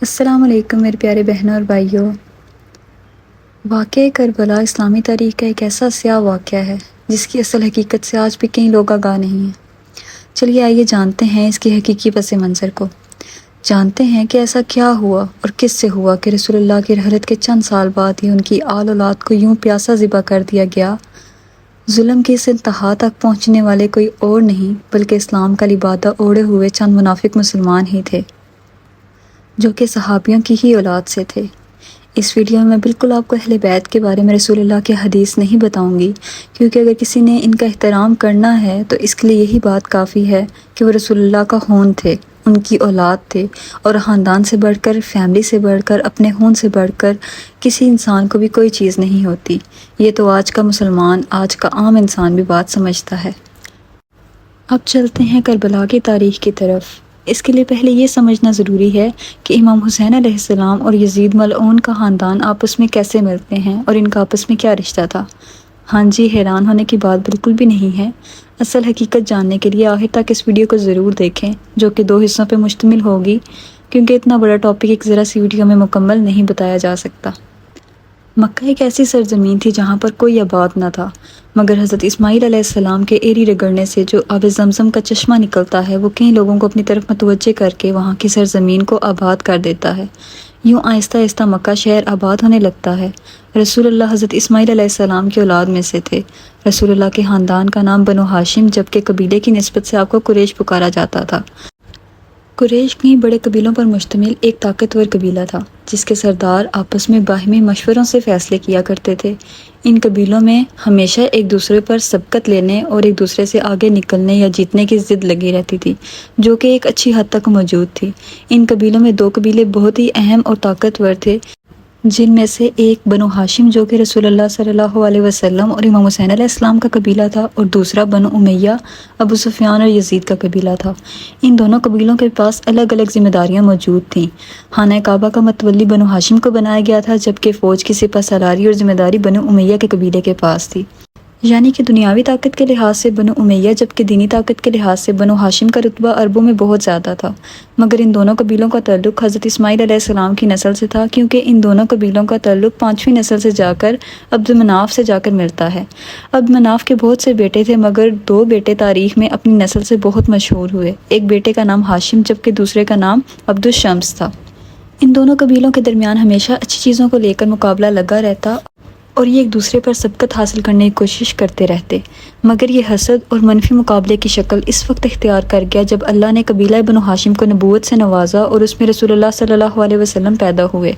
السلام علیکم میرے پیارے بہنوں اور بھائیوں۔ واقعہ کربلا اسلامی تاریخ کا ایک ایسا سیاہ واقعہ ہے جس کی اصل حقیقت سے آج بھی کئی لوگ آگاہ نہیں ہیں۔ چلیے آئیے جانتے ہیں اس کی حقیقی پس منظر کو، جانتے ہیں کہ ایسا کیا ہوا اور کس سے ہوا کہ رسول اللہ کی رحلت کے چند سال بعد ہی ان کی آل اولاد کو یوں پیاسا ذبح کر دیا گیا۔ ظلم کی اس انتہا تک پہنچنے والے کوئی اور نہیں بلکہ اسلام کا لبادہ اوڑھے ہوئے چند منافق مسلمان ہی تھے، جو کہ صحابیوں کی ہی اولاد سے تھے۔ اس ویڈیو میں بالکل آپ کو اہل بیت کے بارے میں رسول اللہ کے حدیث نہیں بتاؤں گی، کیونکہ اگر کسی نے ان کا احترام کرنا ہے تو اس کے لیے یہی بات کافی ہے کہ وہ رسول اللہ کا خون تھے، ان کی اولاد تھے، اور خاندان سے بڑھ کر، فیملی سے بڑھ کر، اپنے خون سے بڑھ کر کسی انسان کو بھی کوئی چیز نہیں ہوتی۔ یہ تو آج کا مسلمان، آج کا عام انسان بھی بات سمجھتا ہے۔ اب چلتے ہیں کربلا کی تاریخ کی طرف۔ اس کے لیے پہلے یہ سمجھنا ضروری ہے کہ امام حسین علیہ السلام اور یزید ملعون کا خاندان آپس میں کیسے ملتے ہیں اور ان کا آپس میں کیا رشتہ تھا۔ ہاں جی، حیران ہونے کی بات بالکل بھی نہیں ہے۔ اصل حقیقت جاننے کے لیے آخر تک اس ویڈیو کو ضرور دیکھیں، جو کہ 2 حصوں پہ مشتمل ہوگی، کیونکہ اتنا بڑا ٹاپک ایک ذرا سی ویڈیو میں مکمل نہیں بتایا جا سکتا۔ مکہ ایک ایسی سرزمین تھی جہاں پر کوئی آباد نہ تھا، مگر حضرت اسماعیل علیہ السلام کے ایری رگڑنے سے جو آب زمزم کا چشمہ نکلتا ہے وہ کئی لوگوں کو اپنی طرف متوجہ کر کے وہاں کی سرزمین کو آباد کر دیتا ہے۔ یوں آہستہ آہستہ مکہ شہر آباد ہونے لگتا ہے۔ رسول اللہ حضرت اسماعیل علیہ السلام کی اولاد میں سے تھے۔ رسول اللہ کے خاندان کا نام بنو ہاشم، جبکہ قبیلے کی نسبت سے آپ کو قریش پکارا جاتا تھا۔ قریش کئی بڑے قبیلوں پر مشتمل ایک طاقتور قبیلہ تھا، جس کے سردار آپس میں باہمی مشوروں سے فیصلے کیا کرتے تھے۔ ان قبیلوں میں ہمیشہ ایک دوسرے پر سبقت لینے اور ایک دوسرے سے آگے نکلنے یا جیتنے کی ضد لگی رہتی تھی، جو کہ ایک اچھی حد تک موجود تھی۔ ان قبیلوں میں 2 قبیلے بہت ہی اہم اور طاقتور تھے، جن میں سے ایک بنو ہاشم، جو کہ رسول اللہ صلی اللہ علیہ وسلم اور امام حسین علیہ السلام کا قبیلہ تھا، اور دوسرا بنو امیہ، ابو سفیان اور یزید کا قبیلہ تھا۔ ان دونوں قبیلوں کے پاس الگ الگ ذمہ داریاں موجود تھیں۔ خانہ کعبہ کا متولی بنو ہاشم کو بنایا گیا تھا، جبکہ فوج کی سپہ سالاری اور ذمہ داری بنو امیہ کے قبیلے کے پاس تھی۔ یعنی کہ دنیاوی طاقت کے لحاظ سے بنو امیہ، جبکہ دینی طاقت کے لحاظ سے بنو ہاشم کا رتبہ عربوں میں بہت زیادہ تھا۔ مگر ان دونوں قبیلوں کا تعلق حضرت اسماعیل علیہ السلام کی نسل سے تھا، کیونکہ ان دونوں قبیلوں کا تعلق 5ویں نسل سے جا کر عبد مناف سے جا کر ملتا ہے۔ عبد مناف کے بہت سے بیٹے تھے، مگر 2 بیٹے تاریخ میں اپنی نسل سے بہت مشہور ہوئے۔ ایک بیٹے کا نام ہاشم، جبکہ دوسرے کا نام عبد الشمس تھا۔ ان دونوں قبیلوں کے درمیان ہمیشہ اچھی چیزوں کو لے کر مقابلہ لگا رہتا اور یہ ایک دوسرے پر سبقت حاصل کرنے کی کوشش کرتے رہتے، مگر یہ حسد اور منفی مقابلے کی شکل اس وقت اختیار کر گیا جب اللہ نے قبیلہ بنو ہاشم کو نبوت سے نوازا اور اس میں رسول اللہ صلی اللہ علیہ وسلم پیدا ہوئے۔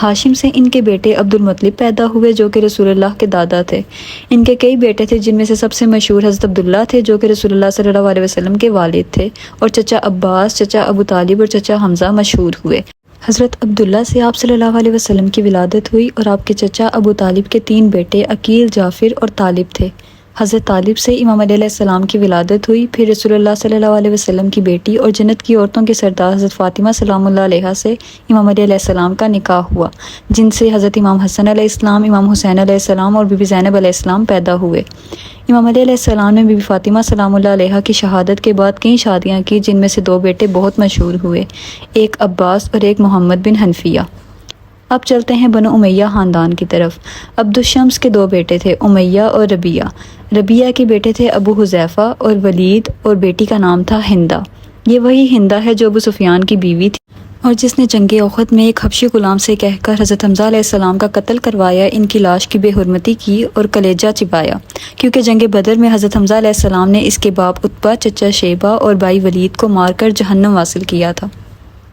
ہاشم سے ان کے بیٹے عبد المطلب پیدا ہوئے، جو کہ رسول اللہ کے دادا تھے۔ ان کے کئی بیٹے تھے، جن میں سے سب سے مشہور حضرت عبداللہ تھے، جو کہ رسول اللہ صلی اللہ علیہ وسلم کے والد تھے، اور چچا عباس، چچا ابو طالب اور چچا حمزہ مشہور ہوئے۔ حضرت عبداللہ سے آپ صلی اللہ علیہ وسلم کی ولادت ہوئی، اور آپ کے چچا ابو طالب کے 3 بیٹے عقیل، جعفر اور طالب تھے۔ حضرت طالب سے امام علیہ السلام کی ولادت ہوئی، پھر رسول اللہ صلی اللہ علیہ وسلم کی بیٹی اور جنت کی عورتوں کے سردار حضرت فاطمہ سلام اللہ علیہا سے امام علیہ السلام کا نکاح ہوا، جن سے حضرت امام حسن علیہ السلام، امام حسین علیہ السلام اور بی بی زینب علیہ السلام پیدا ہوئے۔ امام علیہ السلام نے بی بی فاطمہ سلام اللہ علیہا کی شہادت کے بعد کئی شادیاں کی، جن میں سے 2 بیٹے بہت مشہور ہوئے، ایک عباس اور ایک محمد بن حنفیہ۔ اب چلتے ہیں بنو امیہ خاندان کی طرف۔ عبد الشمس کے 2 بیٹے تھے، امیہ اور ربیہ۔ ربیہ کے بیٹے تھے ابو حذیفہ اور ولید، اور بیٹی کا نام تھا ہندہ۔ یہ وہی ہندہ ہے جو ابو سفیان کی بیوی تھی اور جس نے جنگ احد میں ایک حبشی غلام سے کہہ کر حضرت حمزہ علیہ السلام کا قتل کروایا، ان کی لاش کی بے حرمتی کی اور کلیجہ چبایا، کیونکہ جنگ بدر میں حضرت حمزہ علیہ السلام نے اس کے باپ عتبہ، چچا شیبہ اور بھائی ولید کو مار کر جہنم واصل کیا تھا۔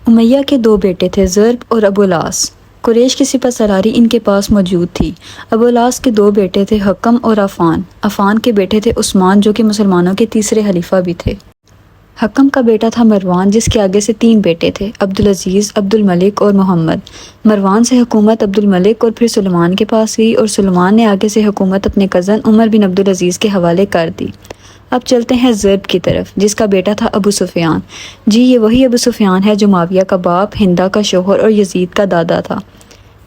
امیہ کے 2 بیٹے تھے، ضرب اور ابو الاس۔ قریش کی سپہ سالاری ان کے پاس موجود تھی۔ ابو الاس کے 2 بیٹے تھے، حکم اور عفان۔ عفان کے بیٹے تھے عثمان، جو کہ مسلمانوں کے تیسرے خلیفہ بھی تھے۔ حکم کا بیٹا تھا مروان، جس کے آگے سے 3 بیٹے تھے، عبدالعزیز، عبد الملک اور محمد۔ مروان سے حکومت عبد الملک اور پھر سلیمان کے پاس گئی، اور سلیمان نے آگے سے حکومت اپنے کزن عمر بن عبدالعزیز کے حوالے کر دی۔ اب چلتے ہیں ضرب کی طرف، جس کا بیٹا تھا ابو سفیان۔ جی، یہ وہی ابو سفیان ہے جو معاویہ کا باپ، ہندہ کا شوہر اور یزید کا دادا تھا۔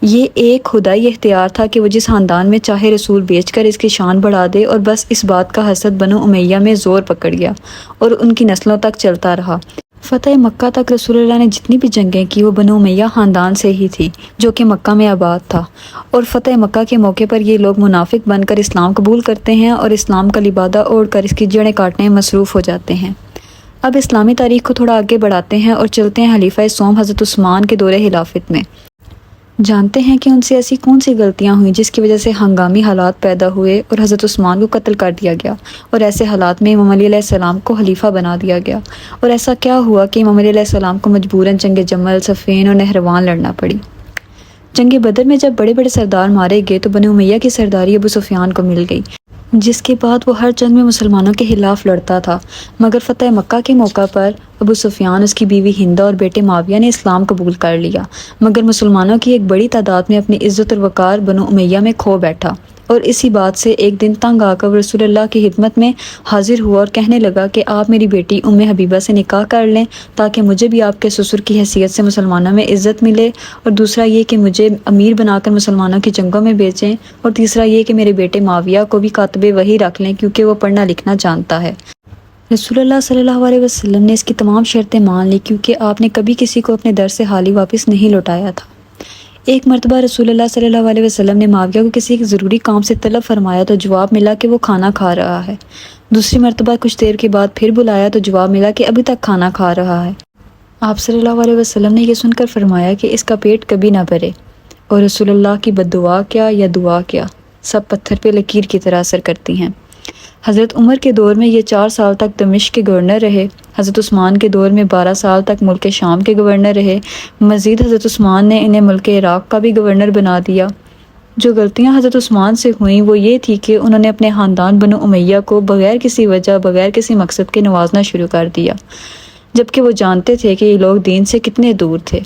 یہ ایک خدائی اختیار تھا کہ وہ جس خاندان میں چاہے رسول بیچ کر اس کی شان بڑھا دے، اور بس اس بات کا حسد بنو امیہ میں زور پکڑ گیا اور ان کی نسلوں تک چلتا رہا۔ فتح مکہ تک رسول اللہ نے جتنی بھی جنگیں کی وہ بنو امیہ خاندان سے ہی تھی جو کہ مکہ میں آباد تھا، اور فتح مکہ کے موقع پر یہ لوگ منافق بن کر اسلام قبول کرتے ہیں اور اسلام کا لبادہ اوڑھ کر اس کی جڑیں کاٹنے میں مصروف ہو جاتے ہیں۔ اب اسلامی تاریخ کو تھوڑا آگے بڑھاتے ہیں اور چلتے ہیں خلیفہ سوم حضرت عثمان کے دور خلافت میں۔ جانتے ہیں کہ ان سے ایسی کون سی غلطیاں ہوئیں جس کی وجہ سے ہنگامی حالات پیدا ہوئے اور حضرت عثمان کو قتل کر دیا گیا، اور ایسے حالات میں امام علی علیہ السلام کو خلیفہ بنا دیا گیا، اور ایسا کیا ہوا کہ امام علی علیہ السلام کو مجبوراً جنگ جمل، صفین اور نہروان لڑنا پڑی۔ جنگ بدر میں جب بڑے بڑے سردار مارے گئے تو بنو امیہ کی سرداری ابو سفیان کو مل گئی، جس کے بعد وہ ہر جنگ میں مسلمانوں کے خلاف لڑتا تھا، مگر فتح مکہ کے موقع پر ابو سفیان، اس کی بیوی ہندہ اور بیٹے معاویہ نے اسلام قبول کر لیا، مگر مسلمانوں کی ایک بڑی تعداد میں اپنی عزت اور وقار بنو امیہ میں کھو بیٹھا، اور اسی بات سے ایک دن تنگ آ کر رسول اللہ کی خدمت میں حاضر ہوا اور کہنے لگا کہ آپ میری بیٹی ام حبیبہ سے نکاح کر لیں تاکہ مجھے بھی آپ کے سسر کی حیثیت سے مسلمانوں میں عزت ملے، اور دوسرا یہ کہ مجھے امیر بنا کر مسلمانوں کی جنگوں میں بھیجیں، اور تیسرا یہ کہ میرے بیٹے معاویہ کو بھی کاتب وحی رکھ لیں کیونکہ وہ پڑھنا لکھنا جانتا ہے۔ رسول اللہ صلی اللہ علیہ وسلم نے اس کی تمام شرطیں مان لی کیونکہ آپ نے کبھی کسی کو اپنے در سے خالی واپس نہیں لوٹایا تھا۔ ایک مرتبہ رسول اللہ صلی اللہ علیہ وسلم نے معاویہ کو کسی ضروری کام سے طلب فرمایا تو جواب ملا کہ وہ کھانا کھا رہا ہے۔ دوسری مرتبہ کچھ دیر کے بعد پھر بلایا تو جواب ملا کہ ابھی تک کھانا کھا رہا ہے۔ آپ صلی اللہ علیہ وسلم نے یہ سن کر فرمایا کہ اس کا پیٹ کبھی نہ بھرے، اور رسول اللہ کی بد دعا کیا یا دعا کیا، سب پتھر پہ لکیر کی طرح اثر کرتی ہیں۔ حضرت عمر کے دور میں یہ 4 سال تک دمشق کے گورنر رہے، حضرت عثمان کے دور میں 12 سال تک ملک شام کے گورنر رہے، مزید حضرت عثمان نے انہیں ملک عراق کا بھی گورنر بنا دیا۔ جو غلطیاں حضرت عثمان سے ہوئیں وہ یہ تھی کہ انہوں نے اپنے خاندان بنو امیہ کو بغیر کسی وجہ، بغیر کسی مقصد کے نوازنا شروع کر دیا، جبکہ وہ جانتے تھے کہ یہ لوگ دین سے کتنے دور تھے۔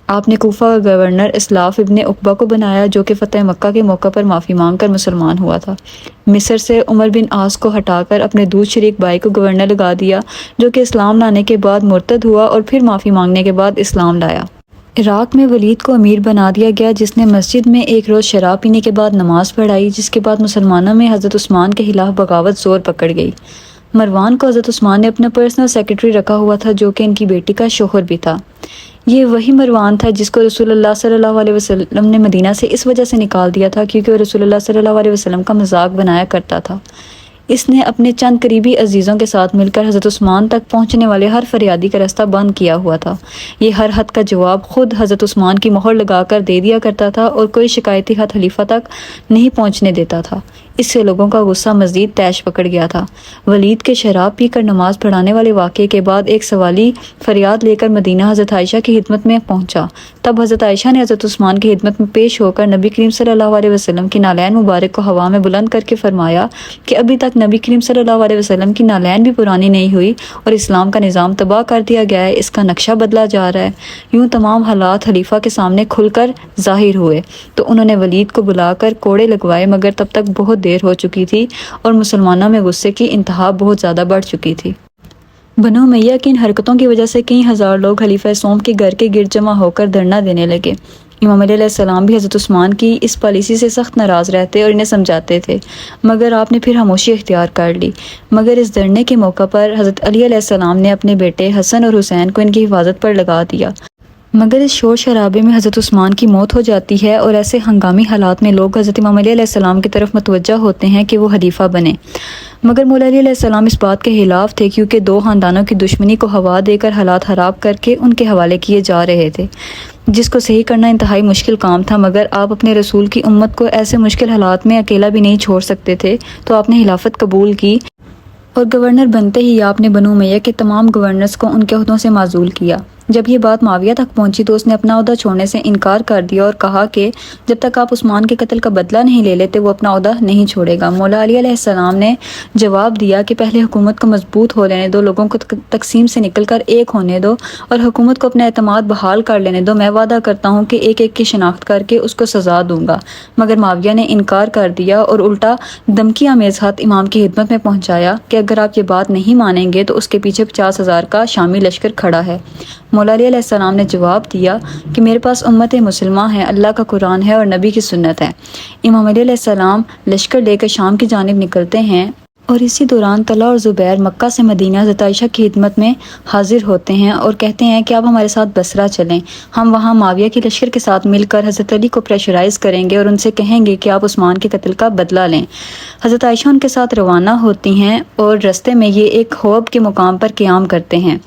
آپ نے کوفہ کا گورنر اسلاف ابن عقبہ کو بنایا جو کہ فتح مکہ کے موقع پر معافی مانگ کر مسلمان ہوا تھا۔ مصر سے عمر بن عاص کو ہٹا کر اپنے دودھ شریک بھائی کو گورنر لگا دیا جو کہ اسلام لانے کے بعد مرتد ہوا اور پھر معافی مانگنے کے بعد اسلام لایا۔ عراق میں ولید کو امیر بنا دیا گیا جس نے مسجد میں ایک روز شراب پینے کے بعد نماز پڑھائی، جس کے بعد مسلمانوں میں حضرت عثمان کے خلاف بغاوت زور پکڑ گئی۔ مروان کو حضرت عثمان نے اپنا پرسنل سیکرٹری رکھا ہوا تھا جو کہ ان کی بیٹی کا شوہر بھی تھا۔ یہ وہی مروان تھا جس کو رسول اللہ صلی اللہ علیہ وسلم نے مدینہ سے اس وجہ سے نکال دیا تھا کیونکہ وہ رسول اللہ صلی اللہ علیہ وسلم کا مذاق بنایا کرتا تھا۔ اس نے اپنے چند قریبی عزیزوں کے ساتھ مل کر حضرت عثمان تک پہنچنے والے ہر فریادی کا راستہ بند کیا ہوا تھا۔ یہ ہر خط کا جواب خود حضرت عثمان کی مہر لگا کر دے دیا کرتا تھا اور کوئی شکایتی خط خلیفہ تک نہیں پہنچنے دیتا تھا۔ اس سے لوگوں کا غصہ مزید تیش پکڑ گیا تھا۔ ولید کے شراب پی کر نماز پڑھانے والے واقعے کے بعد ایک سوالی فریاد لے کر مدینہ حضرت عائشہ کی خدمت میں پہنچا۔ تب حضرت عائشہ نے حضرت عثمان کی خدمت میں پیش ہو کر نبی کریم صلی اللہ علیہ وسلم کی نالین مبارک کو ہوا میں بلند کر کے فرمایا کہ ابھی تک نبی کریم صلی اللہ علیہ وسلم کی نالین بھی پرانی نہیں ہوئی اور اسلام کا نظام تباہ کر دیا گیا ہے، اس کا نقشہ بدلا جا رہا ہے۔ یوں تمام حالات خلیفہ کے سامنے کھل کر ظاہر ہوئے تو انہوں نے ولید کو بلا کر کوڑے لگوائے، مگر تب تک بہت دیر ہو چکی تھی اور مسلمانوں میں غصے کی انتہا بہت زیادہ بڑھ چکی تھی۔ بنو امیہ کی ان حرکتوں کی وجہ سے کئی ہزار لوگ خلیفہ سوم کے گھر کے گرد جمع ہو کر دھرنا دینے لگے۔ امام علی علیہ السلام بھی حضرت عثمان کی اس پالیسی سے سخت ناراض رہتے اور انہیں سمجھاتے تھے، مگر آپ نے پھر خاموشی اختیار کر لی۔ مگر اس دھرنے کے موقع پر حضرت علی علیہ السلام نے اپنے بیٹے حسن اور حسین کو ان کی حفاظت پر لگا دیا، مگر اس شور شرابے میں حضرت عثمان کی موت ہو جاتی ہے اور ایسے ہنگامی حالات میں لوگ حضرت امام علی علیہ السلام کی طرف متوجہ ہوتے ہیں کہ وہ خلیفہ بنے، مگر مولا علی علیہ السلام اس بات کے خلاف تھے کیونکہ دو خاندانوں کی دشمنی کو ہوا دے کر حالات خراب کر کے ان کے حوالے کیے جا رہے تھے، جس کو صحیح کرنا انتہائی مشکل کام تھا، مگر آپ اپنے رسول کی امت کو ایسے مشکل حالات میں اکیلا بھی نہیں چھوڑ سکتے تھے، تو آپ نے خلافت قبول کی اور گورنر بنتے ہی آپ نے بنو امیہ کے تمام گورنرز کو ان کے عہدوں سے معزول کیا۔ جب یہ بات معاویہ تک پہنچی تو اس نے اپنا عہدہ چھوڑنے سے انکار کر دیا اور کہا کہ جب تک آپ عثمان کے قتل کا بدلہ نہیں لے لیتے وہ اپنا عہدہ نہیں چھوڑے گا۔ مولا علی علیہ السلام نے جواب دیا کہ پہلے حکومت کو مضبوط ہو لینے دو، لوگوں کو تقسیم سے نکل کر ایک ہونے دو اور حکومت کو اپنا اعتماد بحال کر لینے دو، میں وعدہ کرتا ہوں کہ ایک ایک کی شناخت کر کے اس کو سزا دوں گا۔ مگر معاویہ نے انکار کر دیا اور الٹا دھمکی آمیز خط امام کی خدمت میں پہنچایا کہ اگر آپ یہ بات نہیں مانیں گے تو اس کے پیچھے 50,000 کا شامی لشکر کھڑا ہے۔ مولا علی علیہ السلام نے جواب دیا کہ میرے پاس امت مسلمہ ہے، اللہ کا قرآن ہے اور نبی کی سنت ہے۔ امام علی علیہ السلام لشکر لے کر شام کی جانب نکلتے ہیں اور اسی دوران طلحہ اور زبیر مکہ سے مدینہ حضرت عائشہ کی خدمت میں حاضر ہوتے ہیں اور کہتے ہیں کہ آپ ہمارے ساتھ بصرہ چلیں، ہم وہاں معاویہ کے لشکر کے ساتھ مل کر حضرت علی کو پریشرائز کریں گے اور ان سے کہیں گے کہ آپ عثمان کے قتل کا بدلہ لیں۔ حضرت عائشہ ان کے ساتھ روانہ ہوتی ہیں اور رستے میں یہ ایک خواب کے مقام پر قیام کرتے ہیں۔